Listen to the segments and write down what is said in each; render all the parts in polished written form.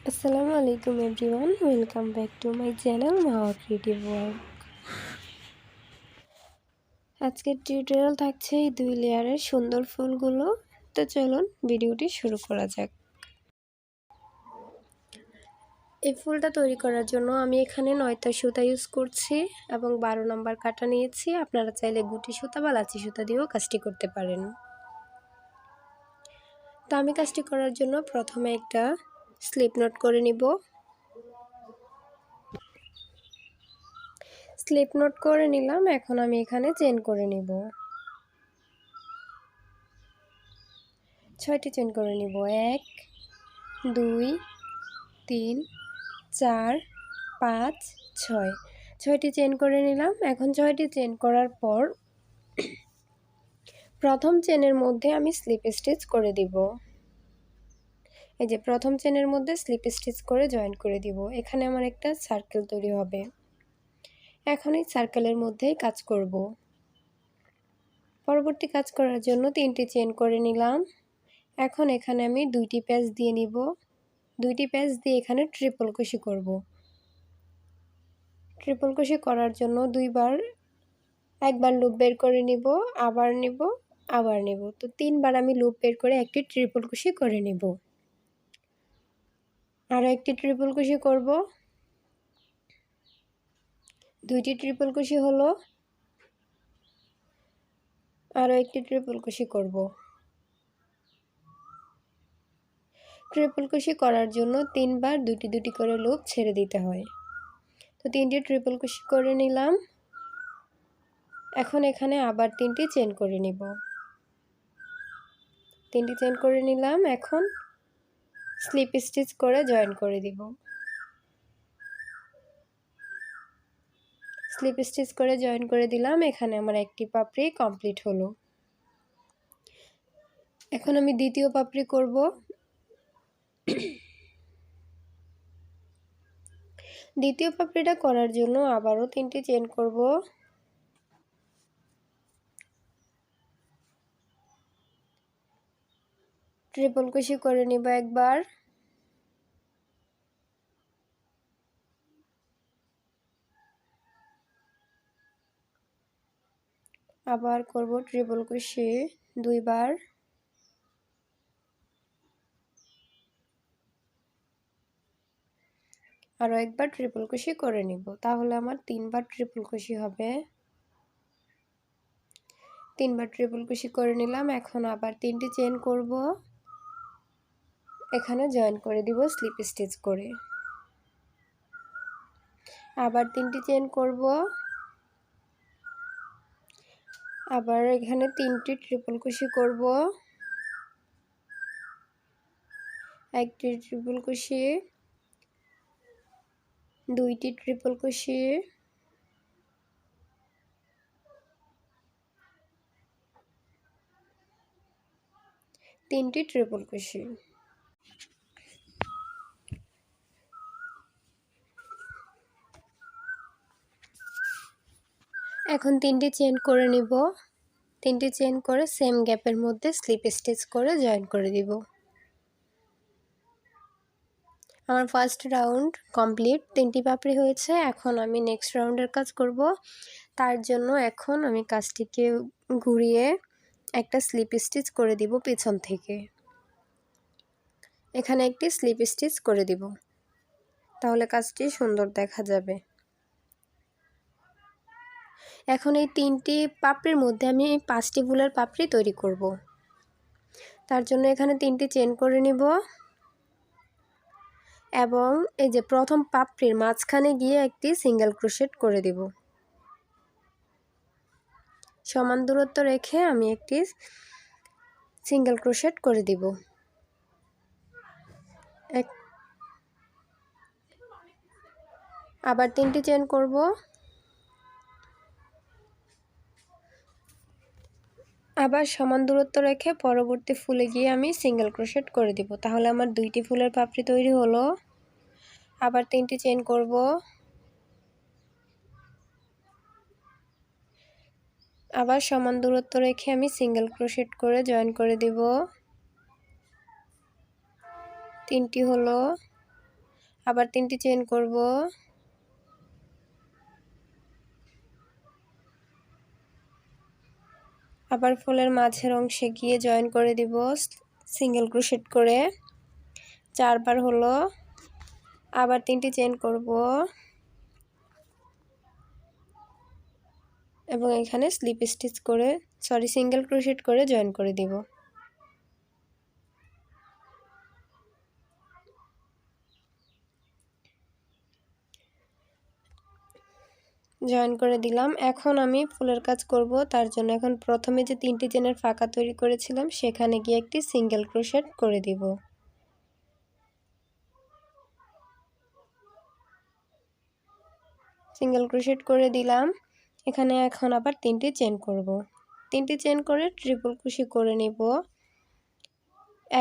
আসসালামু আলাইকুম everyone, welcome back to my channel Mawa creative work. আজকের টিউটোরিয়াল থাকছে এই 2 লেয়ারের সুন্দর ফুলগুলো। তো চলুন ভিডিওটি শুরু করা যাক। এই ফুলটা তৈরি করার জন্য আমি এখানে 9টা সুতা ইউজ করছি এবং 12 নম্বর কাটা নিয়েছি। আপনারা চাইলে গুটি সুতা বা লাচি সুতা দিয়েও কাজটি করতে পারেন। তো আমি কাজটি করার জন্য প্রথমে একটা স্লিপ নট করে নিব। স্লিপ নট করে নিলাম। এখন আমি এখানে চেন করে নিব। 6টি চেন করে নিব। 1 2 3 4 5 6 6টি চেন করে নিলাম। এখন 6টি চেন করার পর প্রথম চেনের মধ্যে আমি স্লিপ স্টিচ করে দিব। এই যে প্রথম চেনের মধ্যে স্লিপ স্টিচ করে জয়েন করে দিব। এখানে আমার একটা সার্কেল তৈরি হবে। এখন এই সার্কেলের মধ্যেই কাজ করব। পরবর্তী কাজ করার জন্য 3টি চেন করে নিলাম। এখন এখানে আমি 2টি প্যাচ দিয়ে নিব। 2টি প্যাচ দিয়ে এখানে ট্রিপল কুশি করব। ট্রিপল কুশি করার জন্য একবার লুপ বের করে নিব, আবার নিব। তো 3বার আমি লুপ বের করে একটি ট্রিপল কুশি করে নিব। আরও একটি ট্রিপল কুশি করব। 2টি ট্রিপল কুশি হলো। আরও একটি ট্রিপল কুশি করব। ট্রিপল কুশি করার জন্য 3বার 2টি করে লুপ ছেড়ে দিতে হয়। তো 3টি ট্রিপল কুশি করে নিলাম। এখন এখানে আবার 3টি চেন করে নিব। 3টি চেন করে নিলাম। এখন স্লিপ স্টিচ করে জয়েন করে দিব। স্লিপ স্টিচ করে জয়েন করে দিলাম। এখানে আমার একটি পাপড়ি কমপ্লিট হলো। এখন আমি দ্বিতীয় পাপড়ি করব। দ্বিতীয় পাপড়িটা করার জন্য আবারও 3টি চেন করব। ট্রিপল কুশি করে নিব একবার। আবার করব ট্রিপল কুশি 2বার। আরও একবার ট্রিপল কুশি করে নিব। তাহলে আমার 3বার ট্রিপল কুশি হবে। 3বার ট্রিপল কুশি করে নিলাম। এখন আবার 3টি চেন করব। এখানে জয়েন করে দিব স্লিপ স্টিচ করে। আবার 3টি চেন করব। আবার এখানে 3টি ট্রিপল কুশি করব। একটি ট্রিপল কুশি, 2টি ট্রিপল কুশি, 3টি ট্রিপল কুশি। এখন 3টি চেন করে নিব। 3টি চেন করে সেম গ্যাপের মধ্যে স্লিপ স্টিচ করে জয়েন করে দিব। আমার ফার্স্ট রাউন্ড কমপ্লিট। 3টি পাপড়ি হয়েছে। এখন আমি নেক্সট রাউন্ডের কাজ করব। তার জন্য এখন আমি কাজটিকে ঘুরিয়ে একটা স্লিপ স্টিচ করে দিব পেছন থেকে। এখানে একটি স্লিপ স্টিচ করে দিব। তাহলে কাজটি সুন্দর দেখা যাবে। এখন এই 3টি পাপড়ির মধ্যে আমি 5টি ফুলের পাপড়ি তৈরি করব। তার জন্য এখানে 3টি চেন করে নিব এবং এই যে প্রথম পাপড়ির মাঝখানে গিয়ে একটি সিঙ্গেল ক্রোশেট করে দিব। সমান দূরত্ব রেখে আমি একটি সিঙ্গেল ক্রোশেট করে দিব। আবার 3টি চেন করব। আবার সমান দূরত্ব রেখে পরবর্তী ফুলে গিয়ে আমি সিঙ্গেল ক্রোশেট করে দিব। তাহলে আমার 2টি ফুলের পাপড়ি তৈরি হলো। আবার 3টি চেন করব। আবার সমান দূরত্ব রেখে আমি সিঙ্গেল ক্রোশেট করে জয়েন করে দিব। 3টি হলো। আবার 3টি চেইন করব। আবার ফুলের মাঝের অংশে গিয়ে জয়েন করে দিব সিঙ্গেল ক্রোশেট করে 4 বার হলো। আবার 3টি চেইন করব এবং এখানে স্লিপ স্টিচ করে সিঙ্গেল ক্রোশেট করে জয়েন করে দিব। জয়েন করে দিলাম। এখন আমি ফুলের কাজ করব, তার জন্য এখন প্রথমে যে 3টি চেনের ফাঁকা তৈরি করেছিলাম সেখানে গিয়ে একটি সিঙ্গেল ক্রোশেট করে দিব। সিঙ্গেল ক্রোশেট করে দিলাম। এখানে এখন আবার 3টি চেন করব। 3টি চেন করে ট্রিপল ক্রোশে করে নেব।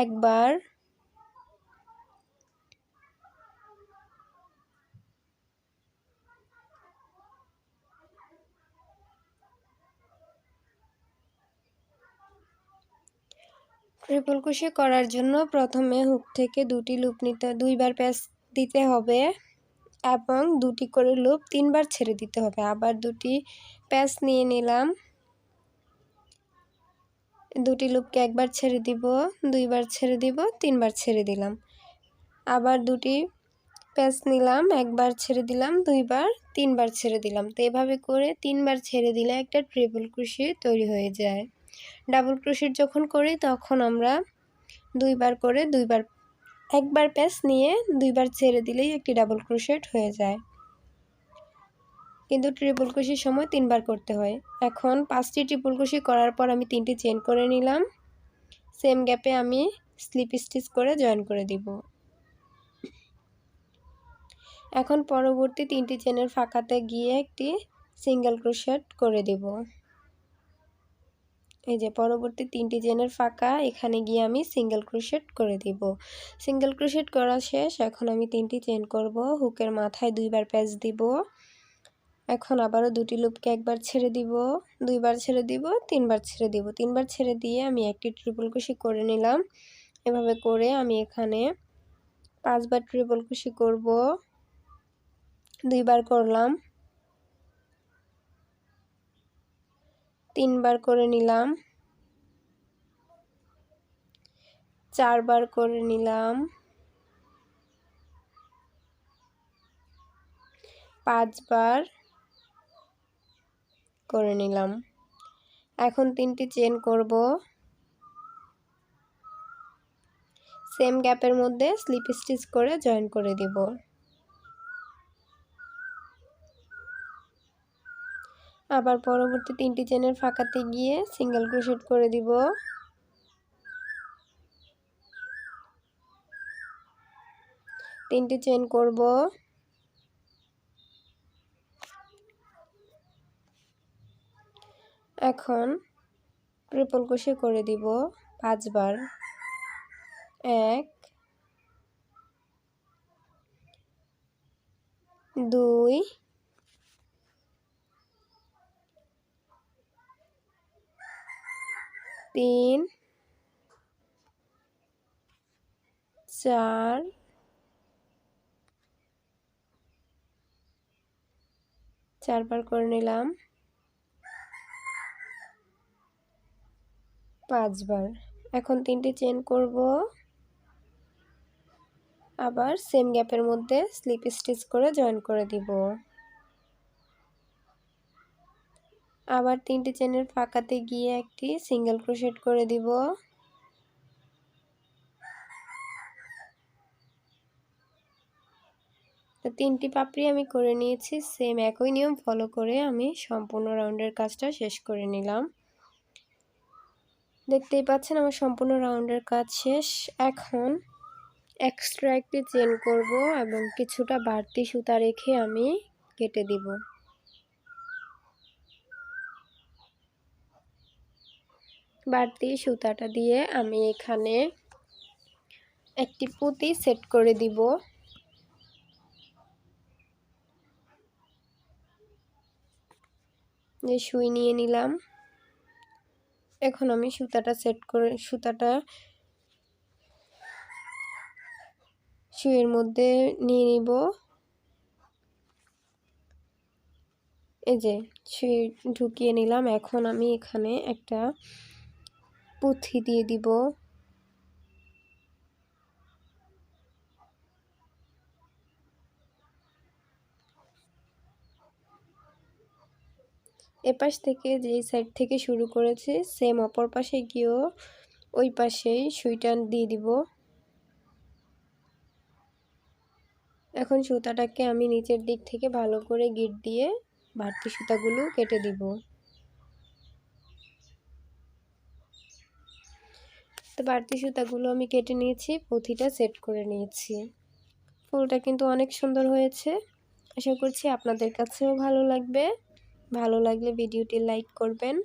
একবার, ট্রিপল ক্রোশে করার জন্য প্রথমে হুক থেকে 2টি লুপ নিতে 2বার প্যাচ দিতে হবে এবং 2টি করে লুপ 3বার ছেড়ে দিতে হবে। আবার 2টি প্যাচ নিয়ে নিলাম, 2টি লুপকে একবার ছেড়ে দিব, 2বার ছেড়ে দিব, 3বার ছেড়ে দিলাম। আবার 2টি প্যাচ নিলাম, একবার ছেড়ে দিলাম, 2বার, 3বার ছেড়ে দিলাম। তো এভাবে করে 3বার ছেড়ে দিলে একটা ট্রিপল ক্রোশে তৈরি হয়ে যায়। ডাবল ক্রোশেট যখন করি তখন আমরা 2বার করে একবার প্যাচ নিয়ে 2বার ছেড়ে দিলেই একটি ডাবল ক্রোশেট হয়ে যায়, কিন্তু ট্রিপল ক্রোশের সময় 3বার করতে হয়। এখন 5টি ট্রিপল ক্রোশে করার পর আমি 3টি চেইন করে নিলাম। সেম গ্যাপে আমি স্লিপ স্টিচ করে জয়েন করে দিব। এখন পরবর্তী 3টি চেনের ফাঁকাতে গিয়ে একটি সিঙ্গেল ক্রোশেট করে দিব। এই যে পরবর্তী 3টি চেনের ফাঁকা, এখানে গিয়ে আমি সিঙ্গেল ক্রোশেট করে দিব। সিঙ্গেল ক্রোশেট করা শেষ। এখন আমি 3টি চেন করব, হুকের মাথায় 2বার প্যাচ দিব। এখন আবারও 2টি লুপকে একবার ছেড়ে দিব, 2বার ছেড়ে দিব, 3বার ছেড়ে দিব। 3বার ছেড়ে দিয়ে আমি একটি ট্রিপল ক্রোশে করে নিলাম। এভাবে করে আমি এখানে 5বার ট্রিপল ক্রোশে করব। 2বার করলাম, 3বার করে নিলাম, 4বার করে নিলাম, 5বার করে নিলাম। এখন 3টি চেন করব। সেম গ্যাপের মধ্যে স্লিপ স্টিচ করে জয়েন করে দিব। আবার পরবর্তী 3টি চেনের ফাঁকাতে গিয়ে সিঙ্গেল ক্রোশেট করে দিব। তিনটি চেন করব। এখন ট্রিপল ক্রোশে করে দিব 5বার। 1 2 3 4 4বার করে নিলাম, 5বার। এখন 3টি চেন করব। আবার সেম গ্যাপের মধ্যে স্লিপ স্টিচ করে জয়েন করে দিব। আবার 3টি চেনের ফাঁকাতে গিয়ে একটি সিঙ্গেল ক্রোশেট করে দিব। তো 3টি পাপড়ি আমি করে নিয়েছি। সেম একই নিয়ম ফলো করে আমি সম্পূর্ণ রাউন্ডের কাজটা শেষ করে নিলাম। দেখতেই পাচ্ছেন আমার সম্পূর্ণ রাউন্ডের কাজ শেষ। এখন এক্সট্রা একটি চেন করব এবং কিছুটা বাড়তি সুতা রেখে আমি কেটে দিব। বাড়তি সুতাটা দিয়ে আমি এখানে একটি পুঁতি সেট করে দিব। যে সুই নিয়ে নিলাম। এখন আমি সুতাটা সেট করে সুইয়ের মধ্যে নিয়ে নিব। এই যে সুই ঢুকিয়ে নিলাম। এখন আমি এখানে একটা পুঁথি দিয়ে দিব। এপাশ থেকে যেই সাইড থেকে শুরু করেছি সেম অপর পাশে গিয়েও ওই পাশেই সুইটা দিয়ে দিব। এখন সুতাটাকে আমি নিচের দিক থেকে ভালো করে গিট দিয়ে বাড়তি সুতাগুলো কেটে দিব। তো বাড়তি সুতাগুলো আমি কেটে নিয়েছি, পুঁথিটা সেট করে নিয়েছি। ফুলটা কিন্তু অনেক সুন্দর হয়েছে। আশা করছি আপনাদের কাছেও ভালো লাগবে। ভালো লাগলে ভিডিওটি লাইক করবেন।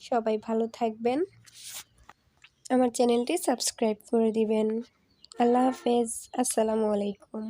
সবাই ভালো থাকবেন। আমার চ্যানেলটি সাবস্ক্রাইব করে দিবেন। আল্লাহ হাফেজ। আসসালামু আলাইকুম।